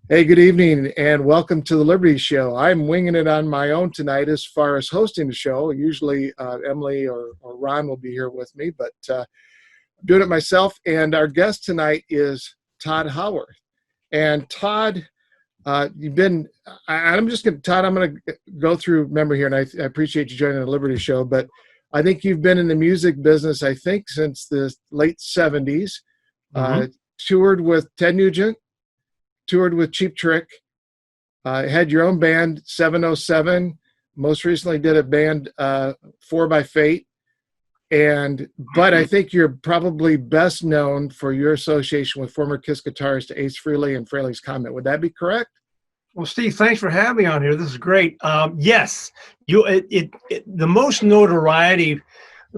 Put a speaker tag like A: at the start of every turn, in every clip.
A: Hey, good evening, and welcome to the Liberty Show. I'm winging it on my own tonight as far as hosting the show. Usually, Emily or Ron will be here with me, but I'm doing it myself. And our guest tonight is Tod Howarth. And Tod, you've been. I'm just going to Tod. I'm going to go through memory here, and I appreciate you joining the Liberty Show. But I think you've been in the music business, I think, since the late '70s.
B: Mm-hmm.
A: Toured with Ted Nugent. Toured with Cheap Trick, had your own band, 707. Most recently did a band, 4 by Fate. But I think you're probably best known for your association with former Kiss guitarist Ace Frehley and Frehley's Comet. Would that be correct?
B: Well, Steve, thanks for having me on here. This is great. Yes, the most notoriety,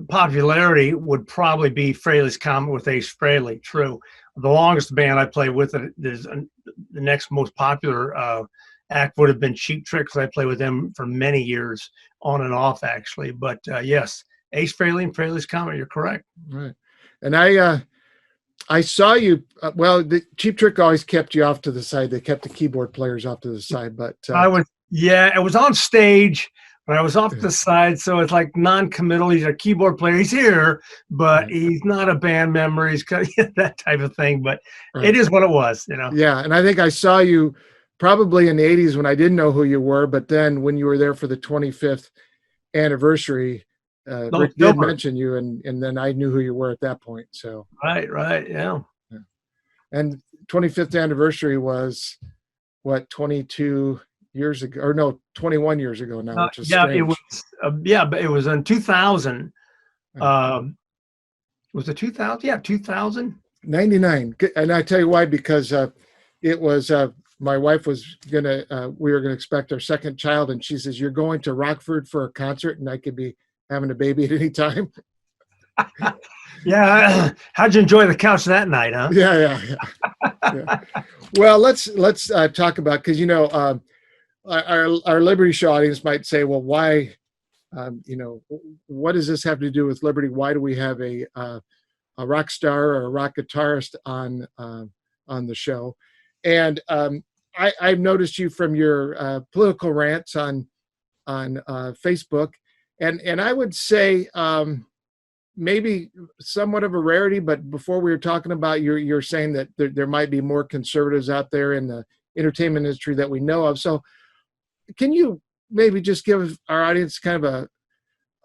B: popularity would probably be Frehley's Comet with Ace Frehley. True. The longest band I played with, the next most popular act would have been Cheap Trick, because I played with them for many years, on and off actually. But yes, Ace Frehley and Frehley's Comet. You're correct.
A: Right. And I saw you. Well, the Cheap Trick always kept you off to the side. They kept the keyboard players off to the side. But
B: it was on stage, but I was off to the side, so it's like non-committal. He's a keyboard player. He's here, but
A: right.
B: He's not a band member. He's kind of that type of thing. But
A: Right.
B: It is what it was,
A: Yeah, and I think I saw you probably in the '80s when I didn't know who you were, but then when you were there for the 25th anniversary, Rick did mention you, and then I knew who you were at that point. So
B: right, yeah.
A: And 25th anniversary was what, 22 years ago, or no, 21 years ago now, which is strange.
B: It was but it was in 2000. Was it 2000? Yeah, 2000.
A: 99. And I tell you why, because it was my wife was we were gonna expect our second child, and she says, "You're going to Rockford for a concert, and I could be having a baby at any time."
B: Yeah, how'd you enjoy the couch that night, huh?
A: Yeah. Well, let's talk about, because our Liberty Show audience might say, well, why, what does this have to do with Liberty? Why do we have a rock star or a rock guitarist on the show? And I've noticed you from your political rants on Facebook, and I would say maybe somewhat of a rarity. But before we were talking about, you're saying that there might be more conservatives out there in the entertainment industry that we know of. So can you maybe just give our audience kind of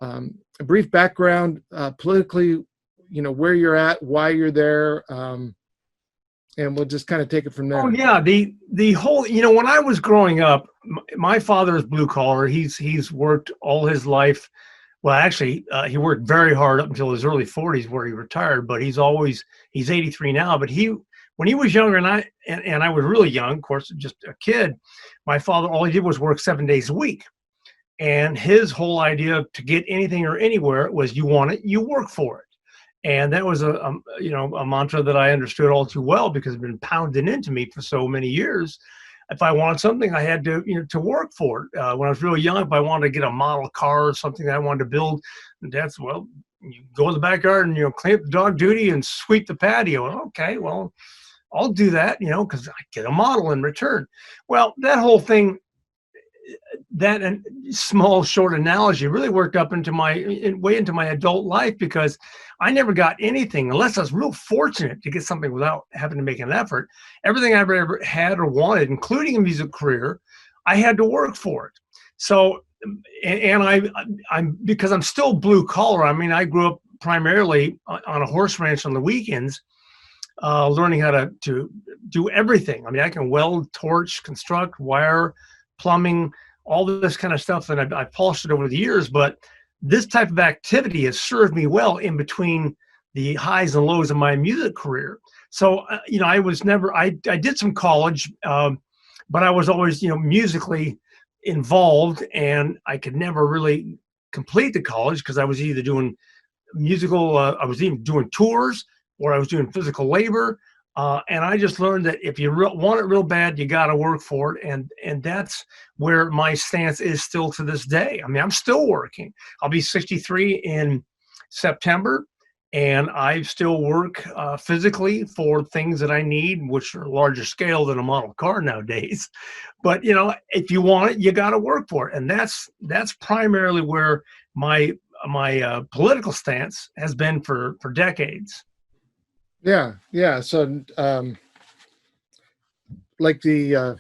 A: a brief background politically, where you're at, why you're there, and we'll just kind of take it from there.
B: Oh yeah, the whole, when I was growing up, my father is blue collar. He's worked all his life. Well, actually, he worked very hard up until his early 40s, where he retired. But he's 83 now. But when he was younger, and I was really young, of course, just a kid, my father, all he did was work 7 days a week. And his whole idea to get anything or anywhere was, you want it, you work for it. And that was a mantra that I understood all too well, because it's been pounded into me for so many years. If I wanted something, I had to work for it. When I was really young, if I wanted to get a model car or something that I wanted to build, that's, well, you go in the backyard and clean up the dog duty and sweep the patio. And, okay, well, I'll do that, because I get a model in return. Well, that whole thing, that small short analogy really worked up into way into my adult life, because I never got anything unless I was real fortunate to get something without having to make an effort. Everything I've ever had or wanted, including a music career, I had to work for it. So, and I'm because I'm still blue collar. I mean, I grew up primarily on a horse ranch on the weekends, learning how to do everything. I mean, I can weld, torch, construct, wire, plumbing, all this kind of stuff, and I've polished it over the years. But this type of activity has served me well in between the highs and lows of my music career. So, I was never, I did some college, but I was always, musically involved, and I could never really complete the college, because I was either doing I was even doing tours, or I was doing physical labor. And I just learned that if you want it real bad, you got to work for it. And that's where my stance is still to this day. I mean, I'm still working. I'll be 63 in September. and I still work physically for things that I need, which are larger scale than a model car nowadays. But you know, if you want it, you got to work for it, and that's primarily where my political stance has been for decades.
A: Yeah, yeah. So, like the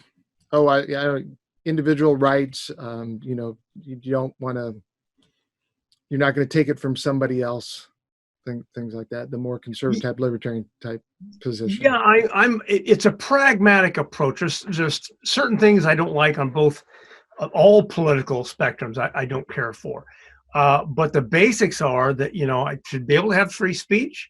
A: oh, yeah, individual rights. You know, you don't want to. You're not going to take it from somebody else. Things like that. The more conservative type, libertarian type position.
B: Yeah, it's a pragmatic approach. There's just certain things I don't like on both all political spectrums. I don't care for, but the basics are that you know I should be able to have free speech.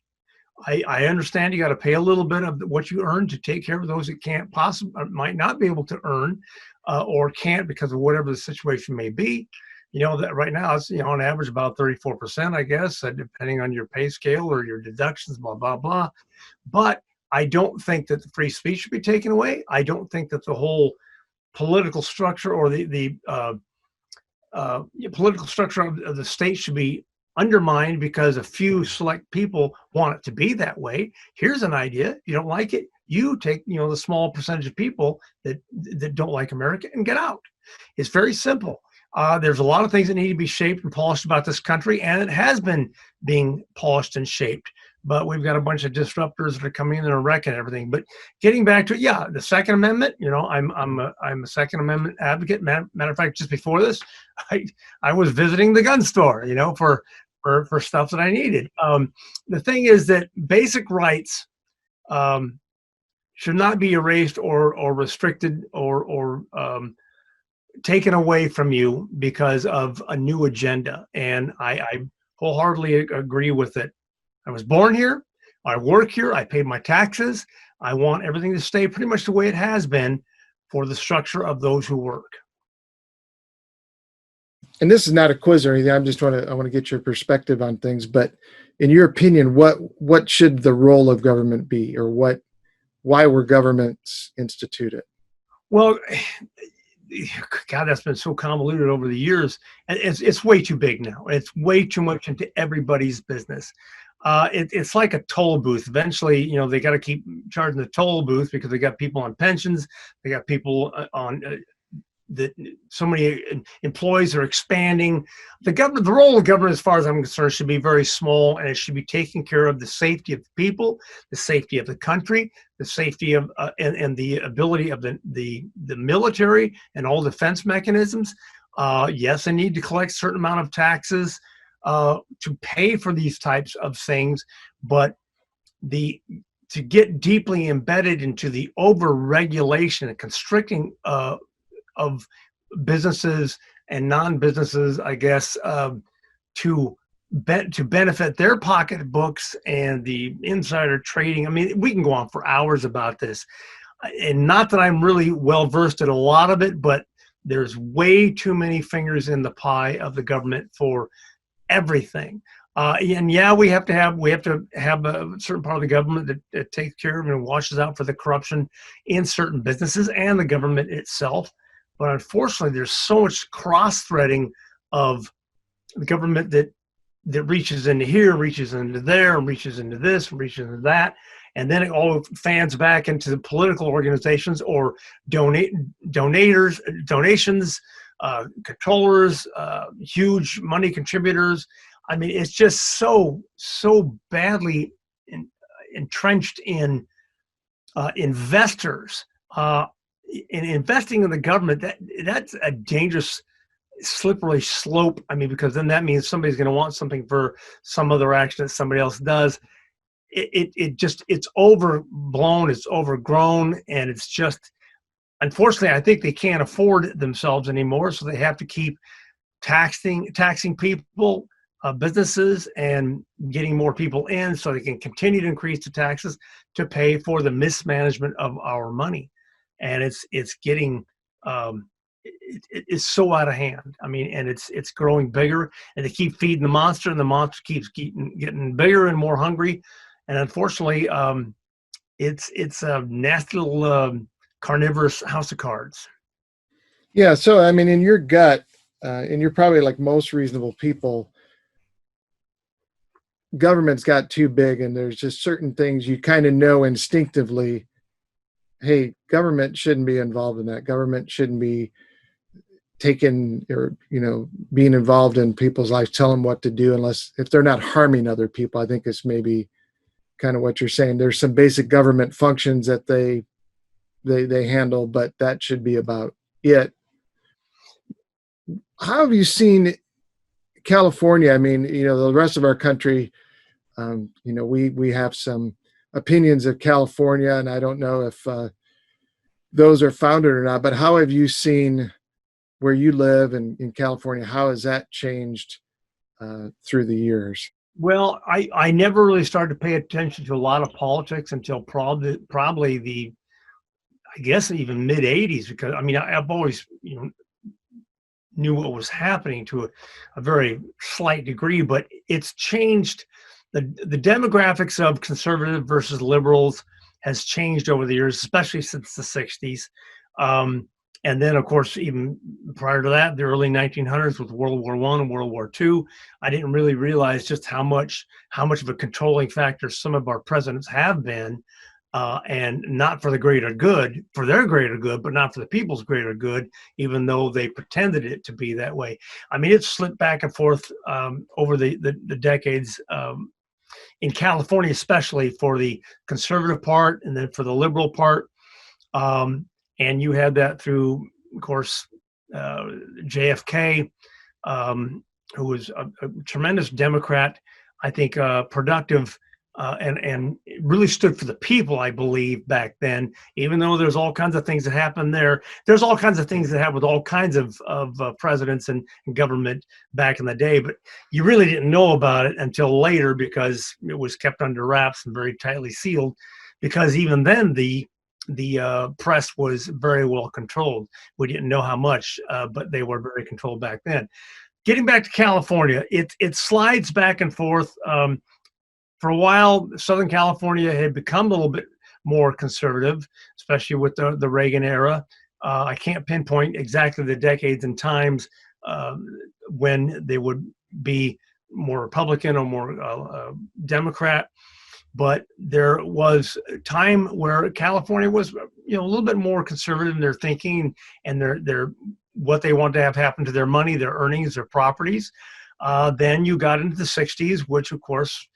B: I understand you got to pay a little bit of what you earn to take care of those that can't possibly might not be able to earn or can't because of whatever the situation may be. You know that right now it's on average about 34%, I guess, depending on your pay scale or your deductions, blah blah blah. But I don't think that the free speech should be taken away. I don't think that the whole political structure or the political structure of the state should be undermined because a few select people want it to be that way. Here's an idea. You don't like it, you take the small percentage of people that don't like America and get out. It's very simple. There's a lot of things that need to be shaped and polished about this country, and it has been being polished and shaped. But we've got a bunch of disruptors that are coming in and are wrecking everything. But getting back to it, yeah, the Second Amendment. I'm a Second Amendment advocate. Matter of fact, just before this, I was visiting the gun store, for stuff that I needed. The thing is that basic rights should not be erased or restricted or taken away from you because of a new agenda. And I wholeheartedly agree with it. I was born here. I work here. I paid my taxes. I want everything to stay pretty much the way it has been for the structure of those who work.
A: And this is not a quiz or anything. I want to get your perspective on things. But in your opinion, what should the role of government be, or why were governments instituted?
B: Well, God, that's been so convoluted over the years. And it's way too big now. It's way too much into everybody's business. It's like a toll booth. Eventually, they got to keep charging the toll booth because they got people on pensions. They got people on that. So many employees are expanding. The role of government, as far as I'm concerned, should be very small, and it should be taking care of the safety of the people, the safety of the country, the safety of and the ability of the military and all defense mechanisms. Yes, they need to collect a certain amount of taxes to pay for these types of things, but to get deeply embedded into the over-regulation and constricting of businesses and non-businesses, I guess, to benefit their pocketbooks and the insider trading. I mean, we can go on for hours about this, and not that I'm really well versed in a lot of it, but there's way too many fingers in the pie of the government for everything. And yeah, we have to have a certain part of the government that takes care of and washes out for the corruption in certain businesses and the government itself. But unfortunately, there's so much cross-threading of the government that reaches into here, reaches into there, and reaches into this, and reaches into that, and then it all fans back into the political organizations or donations, controllers, huge money contributors. I mean, it's just so badly entrenched in investors. In investing in the government, that's a dangerous, slippery slope. I mean, because then that means somebody's going to want something for some other action that somebody else does. It's overblown, it's overgrown, and it's just, unfortunately, I think they can't afford it themselves anymore, so they have to keep taxing people, businesses, and getting more people in so they can continue to increase the taxes to pay for the mismanagement of our money. And it's getting it's so out of hand. I mean, and it's growing bigger, and they keep feeding the monster, and the monster keeps getting bigger and more hungry. And unfortunately, it's a nasty little carnivorous house of cards.
A: Yeah. So, I mean, in your gut, and you're probably like most reasonable people, government's got too big, and there's just certain things you kind of know instinctively. Hey, government shouldn't be involved in that. Government shouldn't be taking, or being involved in people's lives, tell them what to do, unless if they're not harming other people. I think it's maybe kind of what you're saying. There's some basic government functions that they handle, but that should be about it. How have you seen California? I mean, the rest of our country, we have some opinions of California, and I don't know if those are founded or not, but how have you seen where you live in California? How has that changed through the years?
B: Well, I never really started to pay attention to a lot of politics until probably the, I guess, even mid 80s, because I mean, I've always, knew what was happening to a very slight degree, but it's changed. The demographics of conservative versus liberals has changed over the years, especially since the 60s. And then, of course, even prior to that, the early 1900s with World War I and World War II, I didn't really realize just how much of a controlling factor some of our presidents have been, and not for the greater good, for their greater good, but not for the people's greater good, even though they pretended it to be that way. I mean, it's slipped back and forth over the decades, in California, especially for the conservative part and then for the liberal part. And you had that through, of course, JFK, who was a tremendous Democrat, I think, productive, and really stood for the people, I believe, back then. Even though there's all kinds of things that happened there, there's all kinds of things that happened with all kinds of presidents and government back in the day, but you really didn't know about it until later because it was kept under wraps and very tightly sealed, because even then the press was very well controlled. We didn't know how much, but they were very controlled back then. Getting back to California, it slides back and forth. For a while, Southern California had become a little bit more conservative, especially with the Reagan era. I can't pinpoint exactly the decades and times when they would be more Republican or more Democrat. But there was a time where California was, a little bit more conservative in their thinking and their what they wanted to have happen to their money, their earnings, their properties. Then you got into the 60s, which, of course,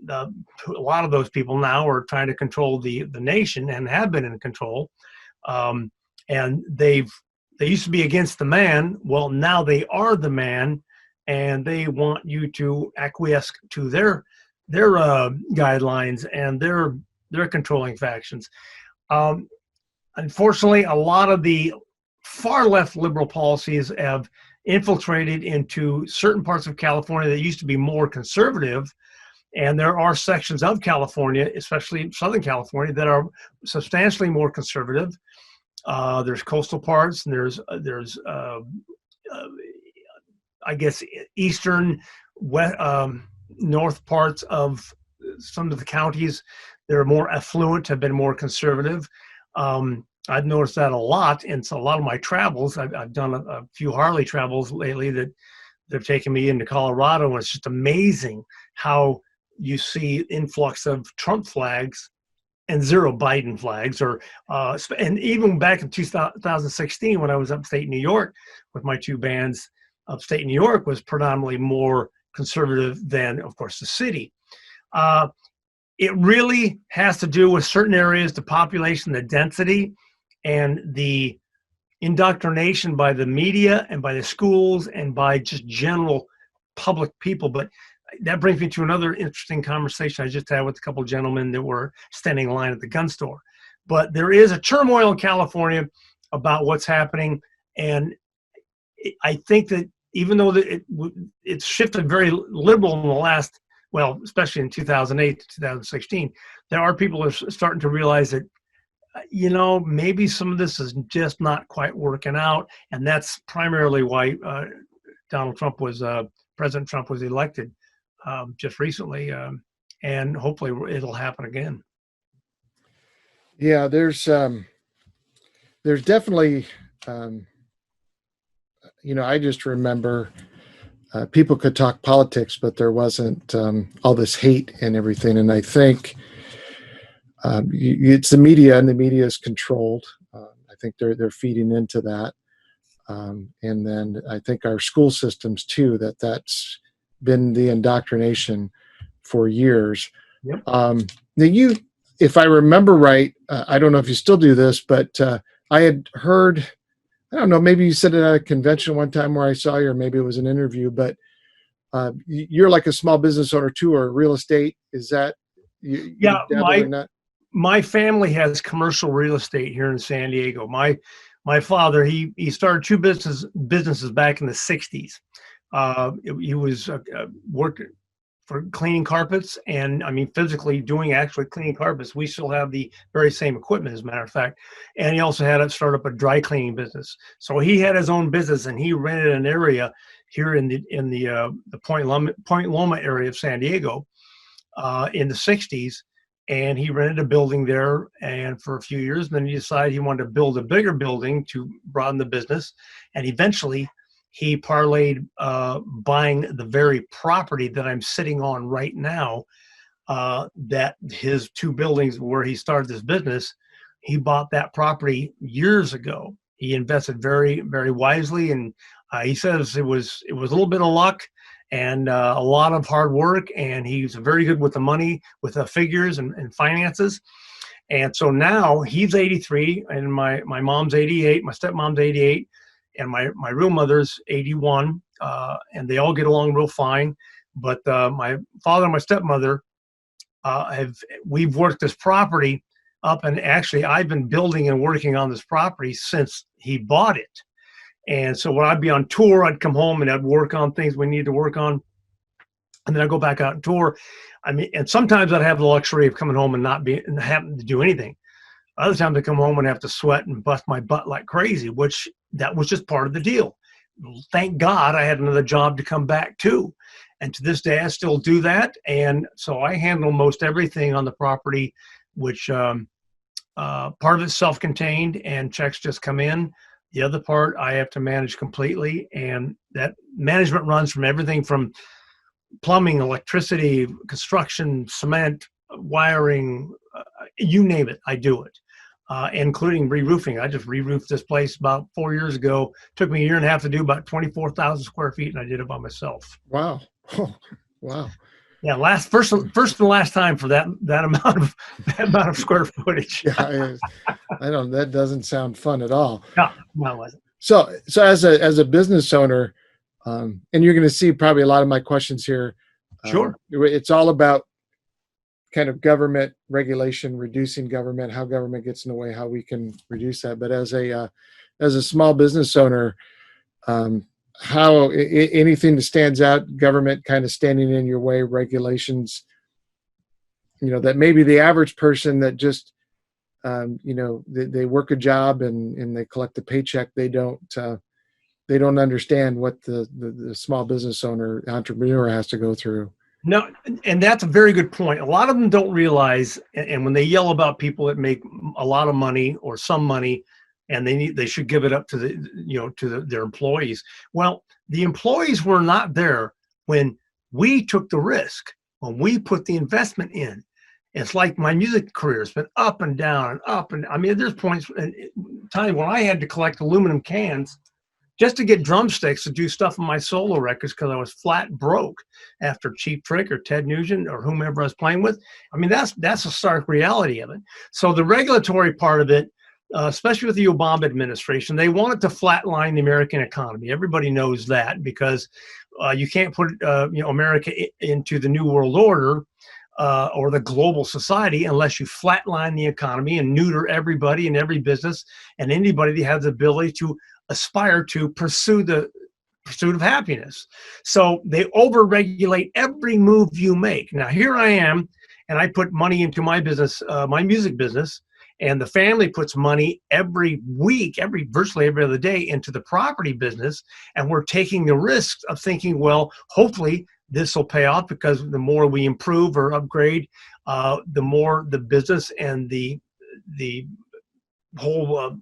B: a lot of those people now are trying to control the nation and have been in control. And they used to be against the man. Well, now they are the man, and they want you to acquiesce to their guidelines and their controlling factions. Unfortunately, a lot of the far left liberal policies have infiltrated into certain parts of California that used to be more conservative. And there are sections of California, especially Southern California, that are substantially more conservative. There's coastal parts, and there's I guess eastern, north parts of some of the counties that are more affluent have been more conservative. I've noticed that a lot, and so a lot of my travels, I've done a few Harley travels lately that they've taken me into Colorado, and it's just amazing how you see influx of Trump flags and zero Biden flags, and even back in 2016 when I was upstate New York with my two bands, upstate New York was predominantly more conservative than, of course, the city. It really has to do with certain areas, the population, the density, and the indoctrination by the media and by the schools and by just general public people. But that brings me to another interesting conversation I just had with a couple of gentlemen that were standing in line at the gun store. But there is a turmoil in California about what's happening, and I think that even though it's shifted very liberal in the last, well, especially in 2008 to 2016, there are people who are starting to realize that, maybe some of this is just not quite working out, and that's primarily why President Trump was elected just recently, and hopefully it'll happen again.
A: Yeah, there's definitely, I just remember people could talk politics, but there wasn't all this hate and everything. And I think it's the media, and the media is controlled. I think they're feeding into that. And then I think our school systems too, that's been the indoctrination for years.
B: Yep.
A: Now if I remember right, I don't know if you still do this, but I had heard, I don't know, maybe you said it at a convention one time where I saw you, or maybe it was an interview, but you're like a small business owner too, or real estate. Is that, you dabble in that?
B: My family has commercial real estate here in San Diego. My father, he started two businesses back in the 60s. He was working for cleaning carpets, and I mean, physically doing actually cleaning carpets. We still have the very same equipment, as a matter of fact. And he also had to start up a dry cleaning business. So he had his own business, and he rented an area here in the Point Loma area of San Diego in the 60s. And he rented a building there, and for a few years, then he decided he wanted to build a bigger building to broaden the business. And eventually he parlayed buying the very property that I'm sitting on right now, that his two buildings where he started this business. He bought that property years ago. He invested very, very wisely, and he says it was a little bit of luck and a lot of hard work, and he's very good with the money, with the figures and finances. And so now he's 83, and my mom's 88, my stepmom's 88, and my real mother's 81, and they all get along real fine. But my father and my stepmother we've worked this property up, and actually I've been building and working on this property since he bought it. And so when I'd be on tour, I'd come home and I'd work on things we need to work on, and then I'd go back out and tour. I mean, and sometimes I'd have the luxury of coming home and not having to do anything. Other times I come home and have to sweat and bust my butt like crazy, which that was just part of the deal. Thank God I had another job to come back to. And to this day, I still do that. And so I handle most everything on the property, which part of it's self-contained and checks just come in. The other part I have to manage completely. And that management runs from everything from plumbing, electricity, construction, cement, wiring, you name it, I do it, including re-roofing. I just re-roofed this place about 4 years ago. Took me a year and a half to do, about 24,000 square feet, and I did it by myself.
A: Wow. Oh, wow.
B: Yeah, first and last time for that amount of square footage.
A: Yeah, I don't. That doesn't sound fun at all.
B: No, it wasn't.
A: So as a business owner, and you're going to see probably a lot of my questions here.
B: Sure.
A: It's all about kind of government regulation, reducing government, how government gets in the way, how we can reduce that. But as a small business owner, how anything that stands out, government kind of standing in your way, regulations, that maybe the average person that just, they work a job and they collect a paycheck. They don't understand what the small business owner, entrepreneur has to go through.
B: No, and that's a very good point. A lot of them don't realize, and when they yell about people that make a lot of money or some money, and they should give it up to their employees. Well, the employees were not there when we took the risk, when we put the investment in. It's like my music career has been up and down and up, and I mean, there's points in time when I had to collect aluminum cans just to get drumsticks to do stuff on my solo records because I was flat broke after Cheap Trick or Ted Nugent or whomever I was playing with. I mean, that's a stark reality of it. So the regulatory part of it, especially with the Obama administration, they wanted to flatline the American economy. Everybody knows that because you can't put America into the New World Order or the global society unless you flatline the economy and neuter everybody and every business and anybody that has the ability to aspire to pursue the pursuit of happiness. So they overregulate every move you make. Now here I am, and I put money into my business, my music business, and the family puts money every week, virtually every other day into the property business, and we're taking the risk of thinking, well, hopefully this will pay off because the more we improve or upgrade, the more the business and the whole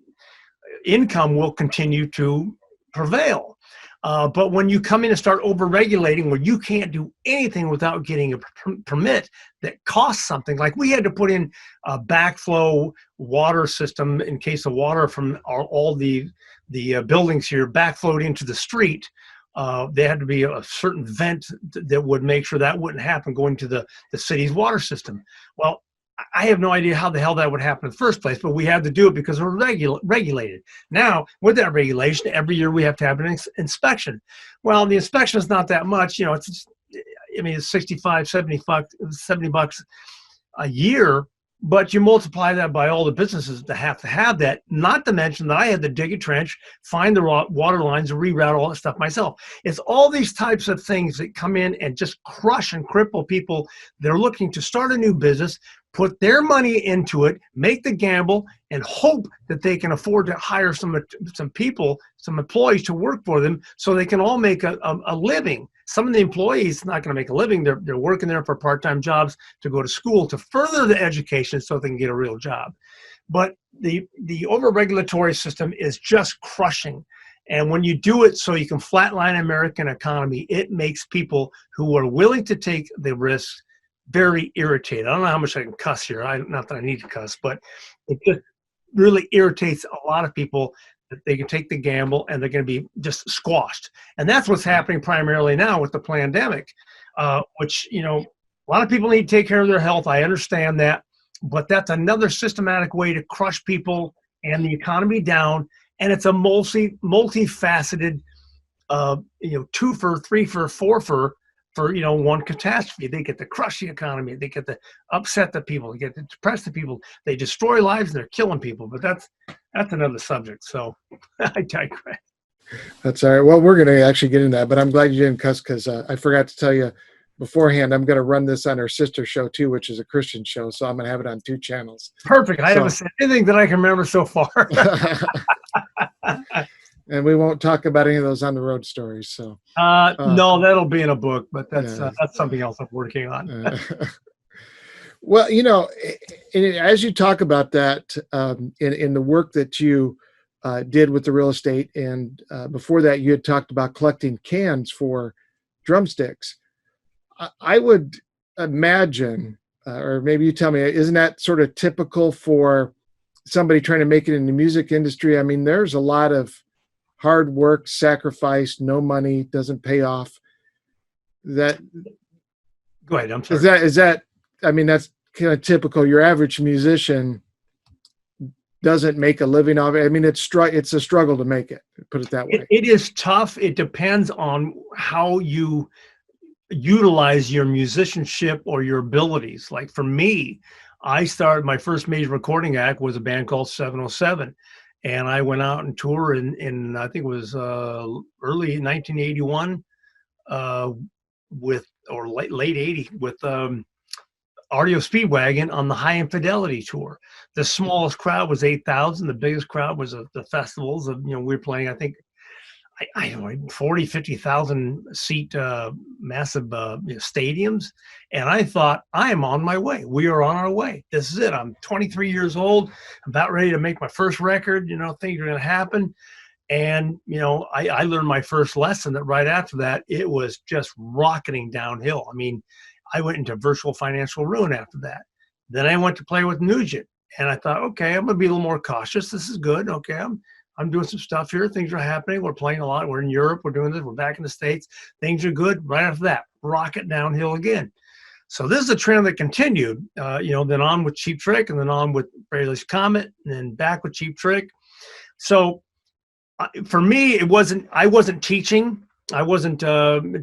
B: income will continue to prevail. But when you come in and start over-regulating where you can't do anything without getting a permit that costs something, like we had to put in a backflow water system in case the water from all the buildings here backflowed into the street. There had to be a certain vent that would make sure that wouldn't happen going to the city's water system. Well, I have no idea how the hell that would happen in the first place, but we had to do it because we're regulated. Now, with that regulation, every year we have to have an inspection. Well, the inspection is not that much. You know, it's 65, 70 bucks a year, but you multiply that by all the businesses that have to have that, not to mention that I had to dig a trench, find the water lines, and reroute all that stuff myself. It's all these types of things that come in and just crush and cripple people that are looking to start a new business, put their money into it, make the gamble, and hope that they can afford to hire some people, some employees to work for them so they can all make a living. Some of the employees not going to make a living. They're working there for part-time jobs to go to school to further the education so they can get a real job. But the over-regulatory system is just crushing. And when you do it so you can flatline American economy, it makes people who are willing to take the risks very irritated. I don't know how much I can cuss here. Not that I need to cuss, but it just really irritates a lot of people that they can take the gamble and they're going to be just squashed. And that's what's happening primarily now with the pandemic, which, you know, a lot of people need to take care of their health. I understand that, but that's another systematic way to crush people and the economy down. And it's a multifaceted, two-fer, three-fer, four-fer for, you know, one catastrophe. They get to crush the economy. They get to upset the people. They get to depress the people. They destroy lives and they're killing people. But that's another subject. So I digress.
A: That's all right. Well, we're going to actually get into that, but I'm glad you didn't cuss because I forgot to tell you beforehand, I'm going to run this on our sister show too, which is a Christian show. So I'm going to have it on 2 channels.
B: Perfect. I haven't said anything that I can remember so far.
A: And we won't talk about any of those on the road stories. So
B: no, that'll be in a book, but that's something else I'm working on.
A: Well, you know, as you talk about that in the work that you did with the real estate, and before that, you had talked about collecting cans for drumsticks. I would imagine, or maybe you tell me, isn't that sort of typical for somebody trying to make it in the music industry? I mean, there's a lot of hard work, sacrifice, no money, doesn't pay off.
B: Go ahead. I'm sorry.
A: Is that? I mean, that's kind of typical. Your average musician doesn't make a living off it. I mean, it's a struggle to make it. Put it that way.
B: It is tough. It depends on how you utilize your musicianship or your abilities. Like for me, I started my first major recording act was a band called 707. And I went out and toured in I think it was early 1981 late 80 with REO Speedwagon on the High Infidelity tour. The smallest crowd was 8,000. The biggest crowd was the festivals. We were playing, I think, I don't know, 40, 50,000 seat massive stadiums. And I thought, I am on my way. We are on our way. This is it. I'm 23 years old. I'm about ready to make my first record. Things are going to happen. And, I learned my first lesson that right after that, it was just rocketing downhill. I mean, I went into virtual financial ruin after that. Then I went to play with Nugent. And I thought, okay, I'm going to be a little more cautious. This is good. Okay, I'm doing some stuff here. Things are happening. We're playing a lot. We're in Europe. We're doing this. We're back in the States. Things are good. Right after that, rocket downhill again. So this is a trend that continued, then on with Cheap Trick and then on with Frehley's Comet and then back with Cheap Trick. So for me, I wasn't teaching. I wasn't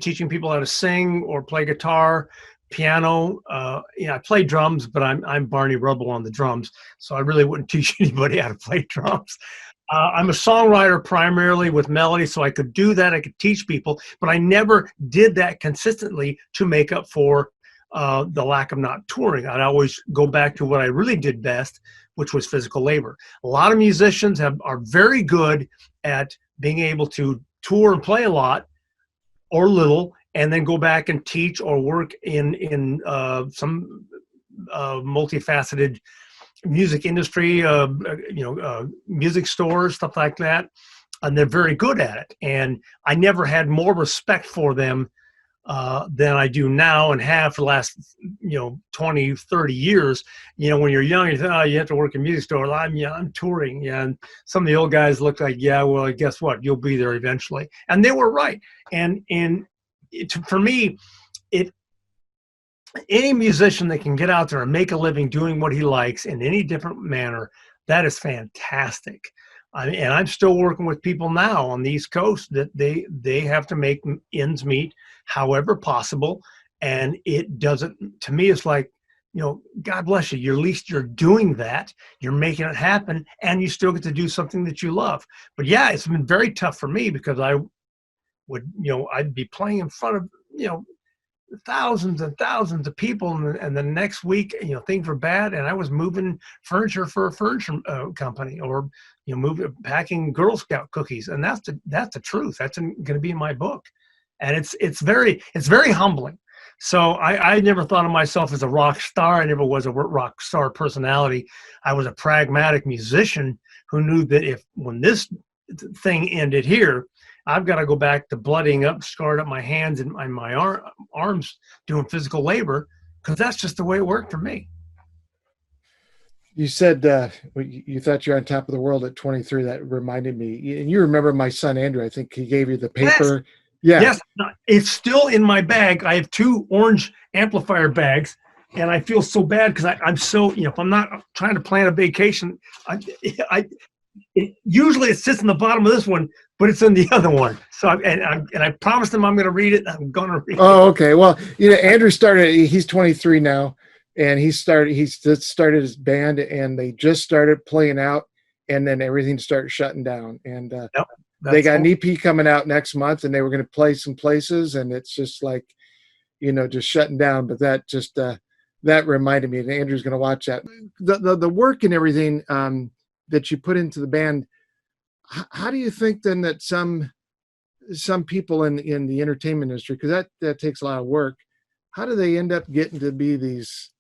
B: teaching people how to sing or play guitar, piano. I play drums, but I'm Barney Rubble on the drums. So I really wouldn't teach anybody how to play drums. I'm a songwriter primarily with melody, so I could do that. I could teach people, but I never did that consistently to make up for the lack of not touring. I'd always go back to what I really did best, which was physical labor. A lot of musicians are very good at being able to tour and play a lot or little, and then go back and teach or work in some multifaceted music industry, music stores, stuff like that. and they're very good at it. And I never had more respect for them than I do now and have for the last, 20, 30 years. When you're young, you think, oh, you have to work in music store. I'm touring. Yeah. And some of the old guys look like, yeah, well, guess what? You'll be there eventually. And they were right. And for me, any musician that can get out there and make a living doing what he likes in any different manner, that is fantastic. And I'm still working with people now on the East Coast that they have to make ends meet however possible. And it doesn't, to me, it's like, God bless you. At least you're doing that. You're making it happen, and you still get to do something that you love. But yeah, it's been very tough for me because I would, I'd be playing in front of, thousands and thousands of people, and the next week, things were bad, and I was moving furniture for a furniture company, or packing Girl Scout cookies, and that's the truth. That's going to be in my book, and it's very humbling. So I never thought of myself as a rock star. I never was a rock star personality. I was a pragmatic musician who knew that when this thing ended here, I've got to go back to blooding up, scarred up my hands and my arms doing physical labor, because that's just the way it worked for me.
A: You said you thought you're on top of the world at 23. That reminded me. And you remember my son, Andrew, I think he gave you the paper.
B: Yes.
A: Yeah.
B: Yes, it's still in my bag. I have 2 orange amplifier bags, and I feel so bad because I'm so, if I'm not trying to plan a vacation, usually it sits in the bottom of this one, but it's in the other one. So I promised him I'm going to read it. I'm going to read it.
A: Oh, okay. Well, Andrew he's 23 now, and he just started his band, and they just started playing out, and then everything started shutting down. And they got an EP coming out next month, and they were going to play some places, and it's just like, just shutting down. But that just that reminded me, and Andrew's going to watch that. The work and everything that you put into the band. How do you think then that some people in the entertainment industry, because that takes a lot of work, how do they end up getting to be these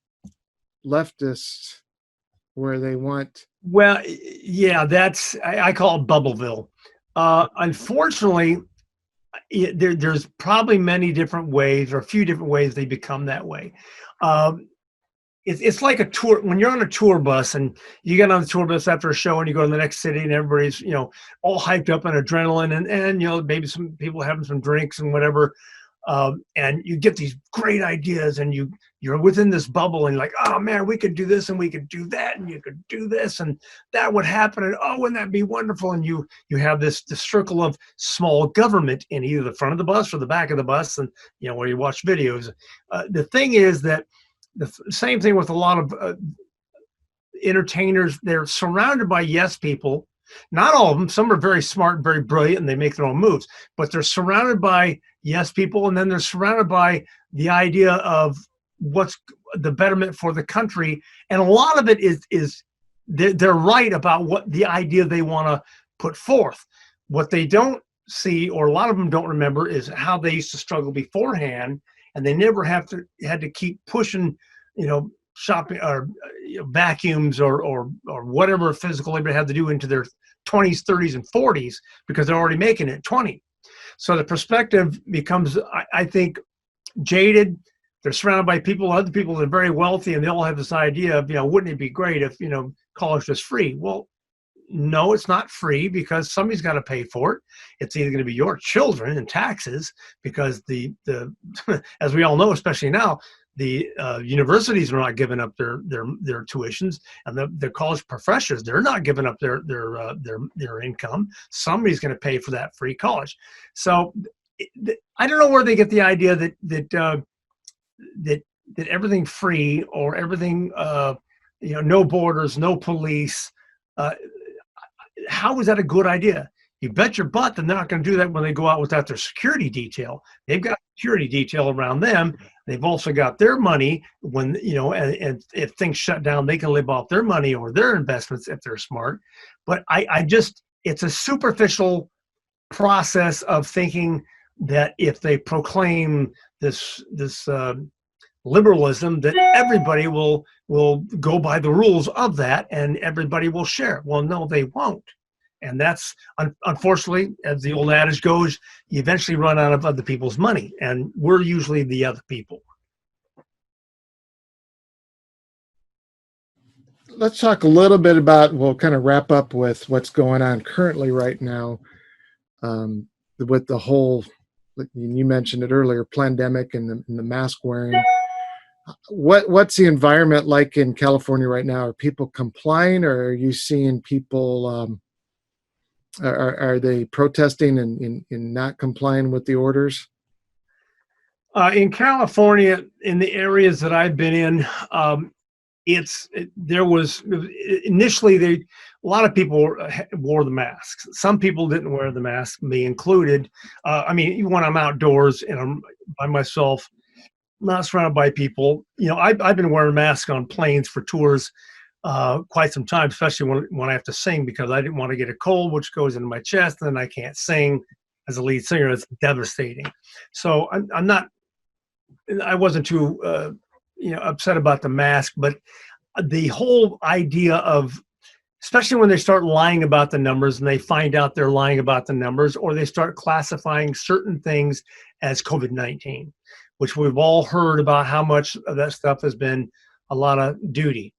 A: leftists where they want?
B: Well, yeah, I call it Bubbleville. Unfortunately, there's probably many different ways, or a few different ways they become that way. It's like a tour. When you're on a tour bus and you get on the tour bus after a show and you go to the next city, and everybody's, all hyped up on adrenaline, and maybe some people having some drinks and whatever. And you get these great ideas, and you're within this bubble, and you're like, oh man, we could do this and we could do that, and you could do this and that would happen, and oh, wouldn't that be wonderful? And you have this circle of small government in either the front of the bus or the back of the bus, and where you watch videos. The thing is that the same thing with a lot of entertainers. They're surrounded by yes people. Not all of them. Some are very smart, very brilliant, and they make their own moves. But they're surrounded by yes people, and then they're surrounded by the idea of what's the betterment for the country. And a lot of it is they're right about what the idea they want to put forth. What they don't see, or a lot of them don't remember, is how they used to struggle beforehand, and they never had to keep pushing, shopping or vacuums or whatever physical labor they had to do into their 20s, 30s, and 40s, because they're already making it at 20. So the perspective becomes, I think, jaded. They're surrounded by other people that are very wealthy, and they all have this idea of, wouldn't it be great if, college was free? Well, no, it's not free, because somebody's got to pay for it. It's either going to be your children and taxes, because the as we all know, especially now, the universities are not giving up their tuitions, and the college professors, they're not giving up their income. Somebody's going to pay for that free college. So I don't know where they get the idea that everything free, or everything no borders, no police. How is that a good idea? You bet your butt they're not going to do that when they go out without their security detail. They've got security detail around them. They've also got their money when, and if things shut down, they can live off their money or their investments if they're smart. But it's a superficial process of thinking that if they proclaim this liberalism, that everybody will go by the rules of that and everybody will share. Well, no, they won't. And that's unfortunately, as the old adage goes, you eventually run out of other people's money, and we're usually the other people.
A: Let's talk a little bit about, we'll kind of wrap up with what's going on currently right now, with the whole, like you mentioned it earlier, pandemic and the mask wearing. What's the environment like in California right now? Are people complying, or are you seeing people, are they protesting and not complying with the orders?
B: In California, in the areas that I've been in, there was initially a lot of people wore the masks. Some people didn't wear the mask, me included. I mean, even when I'm outdoors and I'm by myself, not surrounded by people, I've been wearing masks on planes for tours quite some time, especially when I have to sing, because I didn't want to get a cold, which goes into my chest, and then I can't sing as a lead singer. It's devastating. So I wasn't too upset about the mask, but the whole idea of, especially when they start lying about the numbers and they find out they're lying about the numbers, or they start classifying certain things as COVID-19, which we've all heard about how much of that stuff has been a lot of duty.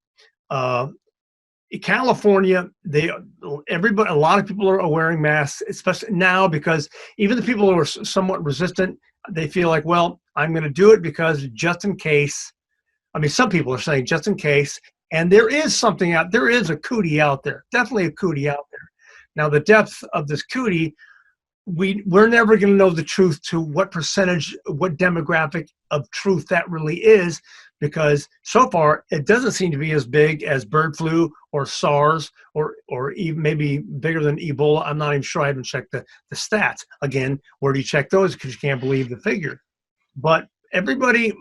B: California, a lot of people are wearing masks, especially now, because even the people who are somewhat resistant, they feel like, well, I'm going to do it because just in case. I mean, some people are saying just in case, and there is a cootie out there, definitely a cootie out there. Now, the depth of this cootie, we're never going to know the truth to what percentage, what demographic of truth that really is, because so far it doesn't seem to be as big as bird flu or SARS, or even maybe bigger than Ebola. I'm not even sure. I haven't checked the stats. Again, where do you check those? Because you can't believe the figure. But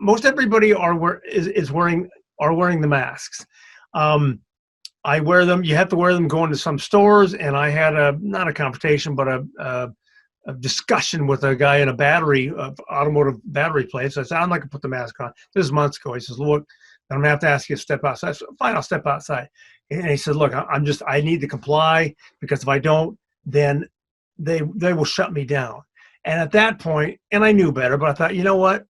B: most everybody are wearing the masks. I wear them. You have to wear them going to some stores. And I had not a confrontation, but a discussion with a guy in automotive battery place. I said, I'm not gonna put the mask on. This is months ago. He says, look, I'm gonna have to ask you to step outside. I said, fine, I'll step outside. And he said, look, I need to comply, because if I don't, then they will shut me down. And at that point, and I knew better, but I thought, you know what?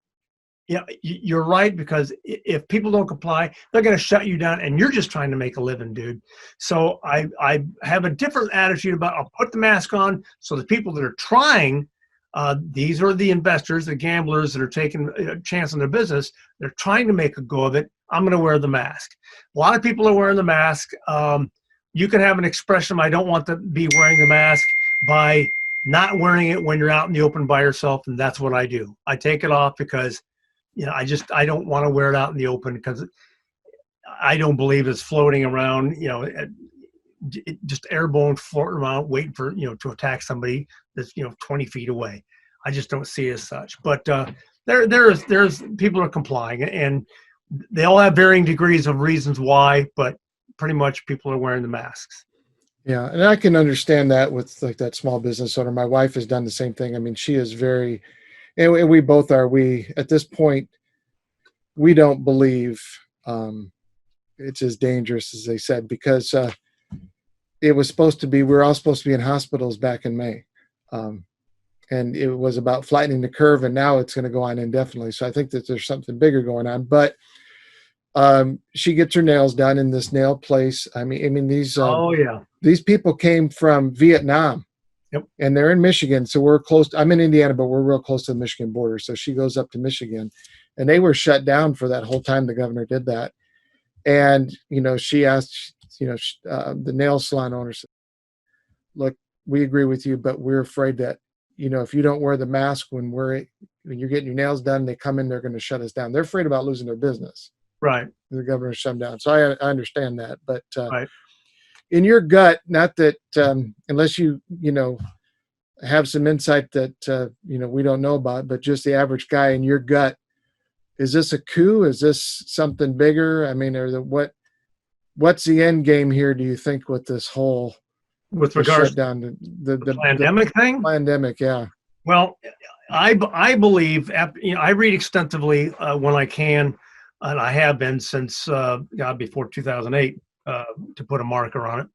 B: Yeah, you're right, because if people don't comply, they're going to shut you down, and you're just trying to make a living, dude. So I have a different attitude about, I'll put the mask on, so the people that are trying, these are the investors, the gamblers that are taking a chance on their business, they're trying to make a go of it. I'm going to wear the mask. A lot of people are wearing the mask. You can have an expression, I don't want to be wearing the mask, by not wearing it when you're out in the open by yourself, and that's what I do. I take it off because I don't want to wear it out in the open, because I don't believe it's floating around, just airborne, floating around, waiting for, to attack somebody that's, 20 feet away. I just don't see it as such. But there's people are complying, and they all have varying degrees of reasons why, but pretty much people are wearing the masks.
A: Yeah, and I can understand that with like that small business owner. My wife has done the same thing. I mean, she is very, and we both are. We, at this point, we don't believe it's as dangerous as they said, because it was supposed to be, we were all supposed to be in hospitals back in May. And it was about flattening the curve, and now it's going to go on indefinitely. So I think that there's something bigger going on. But she gets her nails done in this nail place. I mean these people came from Vietnam.
B: Yep.
A: And they're in Michigan. So we're close. I'm in Indiana, but we're real close to the Michigan border. So she goes up to Michigan, and they were shut down for that whole time the governor did that. And, she asked, the nail salon owner said, look, we agree with you, but we're afraid that, if you don't wear the mask when you're getting your nails done, they come in, they're going to shut us down. They're afraid about losing their business.
B: Right.
A: The governor shut them down. So I understand that. But
B: right.
A: In your gut, not that unless you have some insight that we don't know about, but just the average guy in your gut, is this a coup? Is this something bigger? I mean, what's the end game here, do you think, with this whole,
B: with regards
A: shutdown,
B: the pandemic thing?
A: Pandemic, yeah.
B: Well, I believe, I read extensively when I can, and I have been since before 2008, to put a marker on it.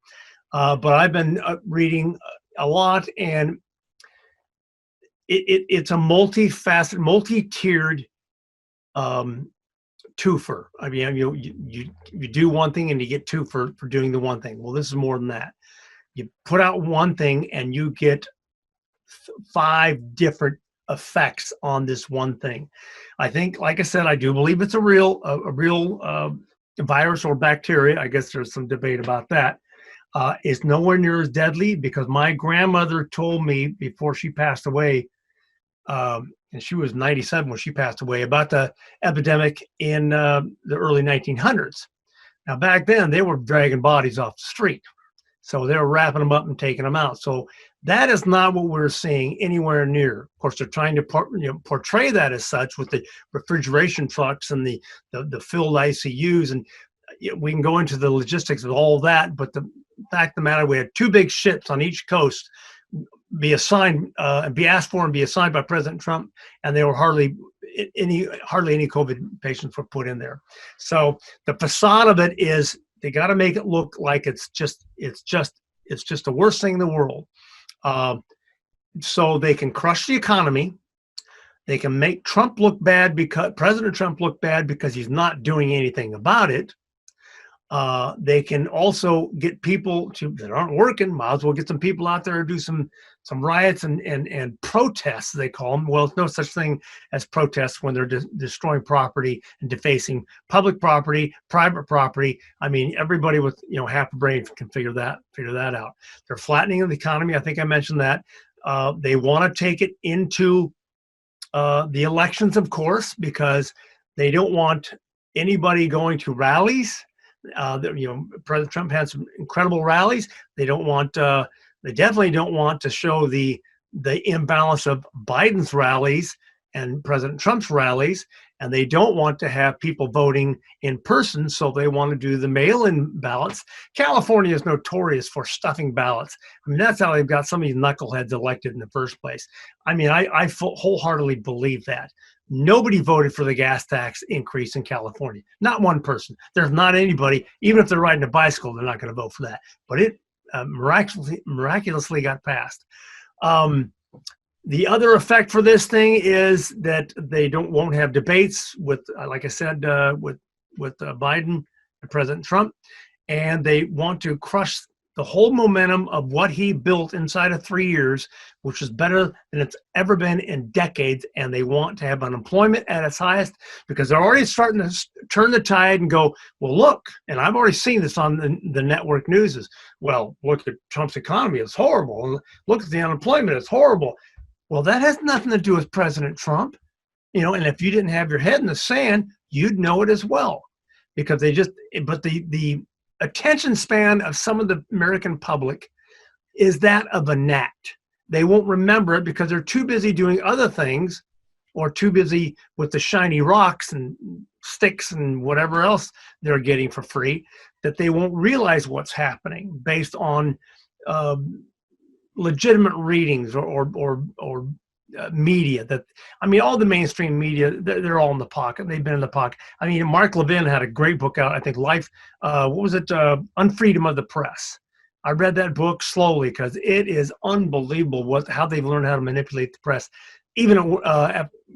B: But I've been reading a lot, and it's a multifaceted, multi-tiered twofer. I mean, you do one thing and you get two for doing the one thing. Well, this is more than that. You put out one thing and you get 5 different effects on this one thing. I think, like I said, I do believe it's a real virus or bacteria. I guess there's some debate about that. It's nowhere near as deadly, because my grandmother told me before she passed away, and she was 97 when she passed away, about the epidemic in the early 1900s. Now, back then, they were dragging bodies off the street. So they were wrapping them up and taking them out. So that is not what we're seeing anywhere near. Of course, they're trying to portray that as such with the refrigeration trucks and the filled ICUs. And we can go into the logistics of all that. But the fact of the matter, we had 2 big ships on each coast be assigned and be asked for and be assigned by President Trump, and they were hardly any COVID patients were put in there. So the facade of it is, they got to make it look like it's just the worst thing in the world, so they can crush the economy. They can make Trump look bad, because President Trump look bad because he's not doing anything about it. They can also get people that aren't working. Might as well get some people out there and do some riots and protests, they call them. Well, it's no such thing as protests when they're destroying property and defacing public property, private property. I mean, everybody with half a brain can figure that out. They're flattening the economy. I think I mentioned that. They want to take it into the elections, of course, because they don't want anybody going to rallies. President Trump had some incredible rallies. They definitely don't want to show the imbalance of Biden's rallies and President Trump's rallies, and they don't want to have people voting in person, so they want to do the mail-in ballots. California is notorious for stuffing ballots. I mean, that's how they've got some of these knuckleheads elected in the first place. I mean, I wholeheartedly believe that. Nobody voted for the gas tax increase in California. Not one person. There's not anybody, even if they're riding a bicycle, they're not going to vote for that. But it miraculously got passed. The other effect for this thing is that they won't have debates with, like I said, with Biden and President Trump, and they want to crush the whole momentum of what he built inside of 3 years, which is better than it's ever been in decades. And they want to have unemployment at its highest, because they're already starting to turn the tide and go, well, look, and I've already seen this on the network news is, well, look at Trump's economy, it's horrible. And look at the unemployment, it's horrible. Well, that has nothing to do with President Trump, and if you didn't have your head in the sand, you'd know it as well, because but the attention span of some of the American public is that of a gnat. They won't remember it because they're too busy doing other things, or too busy with the shiny rocks and sticks and whatever else they're getting for free, that they won't realize what's happening based on legitimate readings or media. That, I mean, all the mainstream media, they're all in the pocket. They've been in the pocket. I mean, Mark Levin had a great book out, I think, what was it? Unfreedom of the Press. I read that book slowly because it is unbelievable how they've learned how to manipulate the press. Even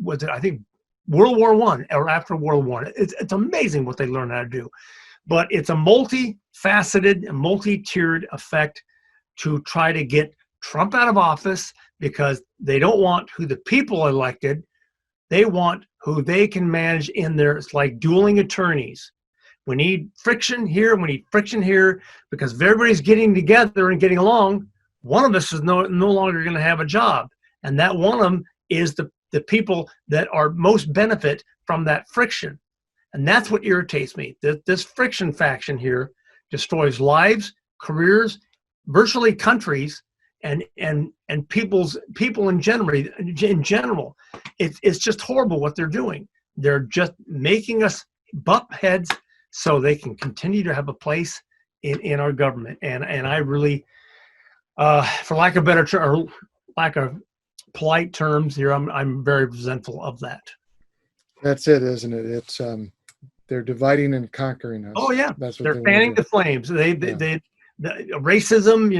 B: was it, I think, World War I or after World War I. It's amazing what they learned how to do. But it's a multifaceted and multi-tiered effect to try to get Trump out of office, because they don't want who the people elected. They want who they can manage in there. It's like dueling attorneys. We need friction here. We need friction here, because if everybody's getting together and getting along, one of us is no longer going to have a job. And that one of them is the people that are most benefit from that friction. And that's what irritates me. This friction faction here destroys lives, careers, virtually countries, and people in general. It's just horrible what they're doing. They're just making us butt heads so they can continue to have a place in our government. And I really, for lack of better or lack of polite terms here, I'm very resentful of that.
A: That's it, isn't it? It's they're dividing and conquering us.
B: Oh yeah,
A: that's what
B: they're fanning the flames. They the racism,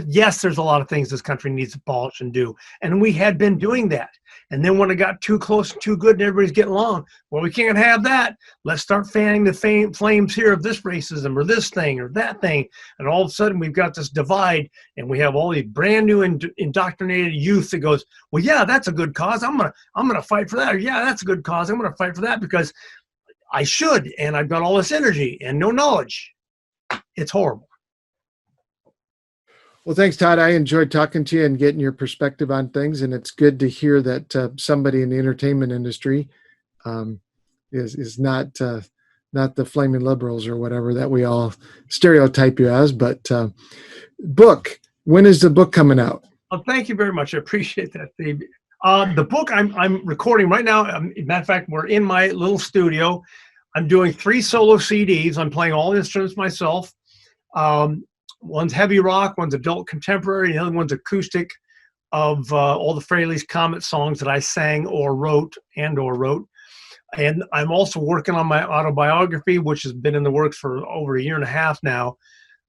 B: yes, there's a lot of things this country needs to polish and do. And we had been doing that. And then when it got too close, too good, and everybody's getting along, well, we can't have that. Let's start fanning the flames here of this racism or this thing or that thing. And all of a sudden we've got this divide, and we have all these brand new indoctrinated youth that goes, well, yeah, that's a good cause. I'm gonna fight for that. Or, yeah, that's a good cause. I'm gonna fight for that because I should, and I've got all this energy and no knowledge. It's horrible.
A: Well, thanks, Todd. I enjoyed talking to you and getting your perspective on things, and it's good to hear that somebody in the entertainment industry is not the flaming liberals or whatever that we all stereotype you as. But book, when is the book coming out?
B: Well, thank you very much. I appreciate that, Steve. The book I'm recording right now. Matter of fact, we're in my little studio. I'm doing 3 solo CDs. I'm playing all the instruments myself. One's heavy rock, one's adult contemporary, the other one's acoustic of all the Frehley's Comet songs that I sang or wrote. And I'm also working on my autobiography, which has been in the works for over a year and a half now.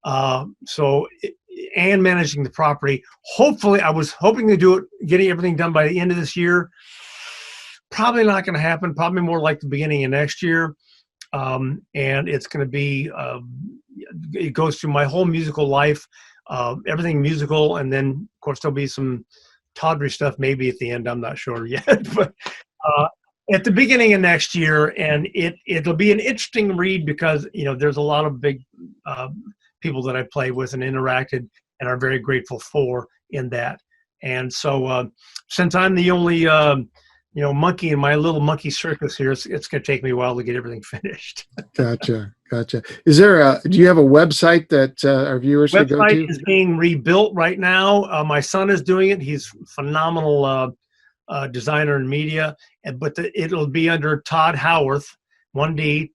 B: And managing the property. Hopefully, I was hoping to do it, getting everything done by the end of this year. Probably not going to happen. Probably more like the beginning of next year. And it's going to be, it goes through my whole musical life, everything musical. And then, of course, there'll be some tawdry stuff maybe at the end. I'm not sure yet. But at the beginning of next year. And it'll be an interesting read because, there's a lot of big people that I play with and interacted and are very grateful for in that. And so since I'm the only monkey in my little monkey circus here, it's going to take me a while to get everything finished. Gotcha.
A: Is there do you have a website that our viewers can go to?
B: Website is being rebuilt right now. My son is doing it. He's a phenomenal designer in media, but it'll be under Tod Howarth, 1D,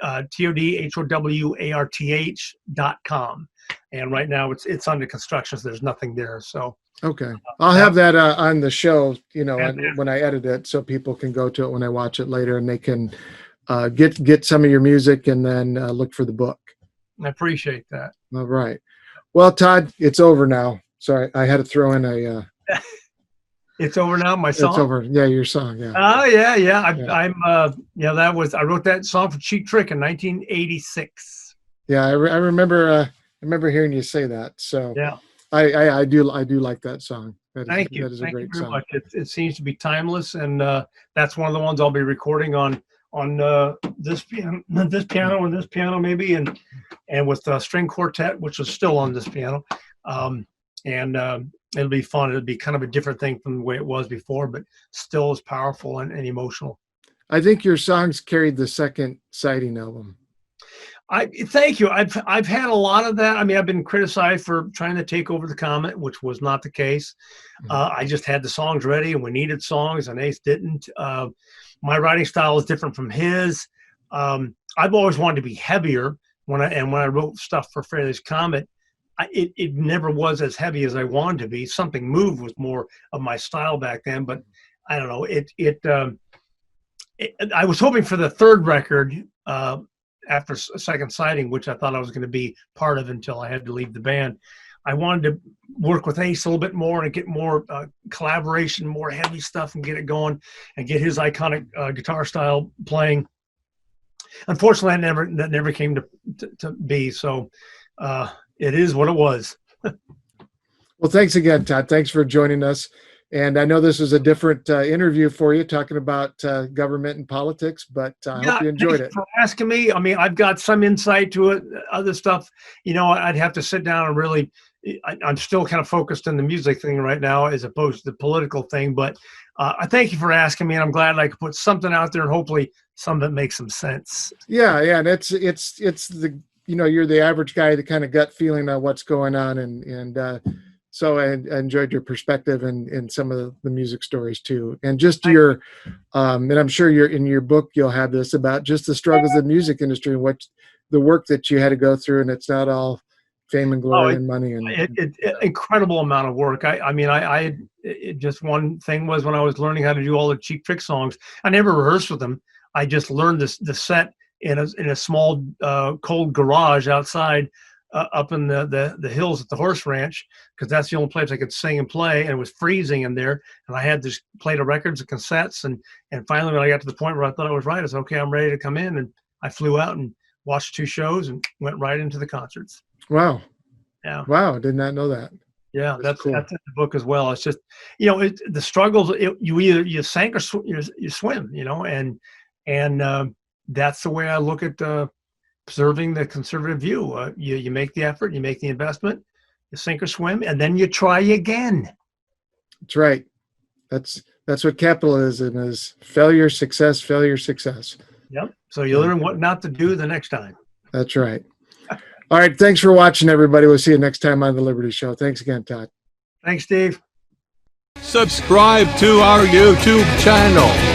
B: TodHowarth.com. And right now it's under construction, so there's nothing there. So
A: okay, I'll have that on the show, when I edit it, so people can go to it when I watch it later, and they can get some of your music and then look for the book.
B: I appreciate that.
A: All right. Well, Todd, it's over now. Sorry, I had to throw in a.
B: It's over now. My song.
A: It's over. Yeah, your song. Yeah.
B: Oh yeah. I wrote that song for Cheap Trick in 1986.
A: Yeah, I remember hearing you say that. So
B: yeah,
A: I do like that song.
B: Thank you.
A: That is a great song.
B: Much. It seems to be timeless, and that's one of the ones I'll be recording on this piano and this piano maybe, and with the string quartet, which is still on this piano, and it'll be fun. It'll be kind of a different thing from the way it was before, but still as powerful and emotional.
A: I think your songs carried the second Sighting album.
B: Thank you. I've had a lot of that. I mean, I've been criticized for trying to take over the Comet, which was not the case. I just had the songs ready, and we needed songs, and Ace didn't. My writing style is different from his. I've always wanted to be heavier when I wrote stuff for Frehley's Comet. It never was as heavy as I wanted to be. Something Moved was more of my style back then, but I don't know. I was hoping for the third record after Second Sighting, which I thought I was going to be part of until I had to leave the band. I wanted to work with Ace a little bit more and get more collaboration, more heavy stuff, and get it going and get his iconic guitar style playing. Unfortunately, that never came to be. So it is what it was.
A: Well, thanks again, Todd. Thanks for joining us. And I know this was a different interview for you, talking about government and politics, but I hope you enjoyed it.
B: For asking me. I mean, I've got some insight to it. Other stuff, I'd have to sit down and really. I'm still kind of focused on the music thing right now, as opposed to the political thing. But I thank you for asking me, and I'm glad I could put something out there, and hopefully some that makes some sense.
A: Yeah, and it's the you're the average guy, the kind of gut feeling of what's going on, and so I enjoyed your perspective and some of the music stories too, and just your and I'm sure you're in your book you'll have this about just the struggles of the music industry and what the work that you had to go through, and it's not all fame and glory and money and
B: incredible amount of work. I just one thing was when I was learning how to do all the Cheap Trick songs, I never rehearsed with them. I just learned the set in a small cold garage outside up in the hills at the horse ranch, because that's the only place I could sing and play, and it was freezing in there. And I had this plate of records and cassettes, and finally when I got to the point where I thought I was right, I said, okay, I'm ready to come in. And I flew out and watched 2 shows and went right into the concerts.
A: Wow.
B: Yeah.
A: Wow. Did not know that.
B: Yeah, that's
A: cool.
B: That's in the book as well. It's just, the struggles. You sink or you swim. And that's the way I look at preserving the conservative view. You make the effort, you make the investment, you sink or swim, and then you try again.
A: That's right. That's what capitalism is: failure, success, failure, success.
B: Yep. So you learn what not to do the next time.
A: That's right. All right. Thanks for watching, everybody. We'll see you next time on The Liberty Show. Thanks again, Todd.
B: Thanks, Steve.
C: Subscribe to our YouTube channel.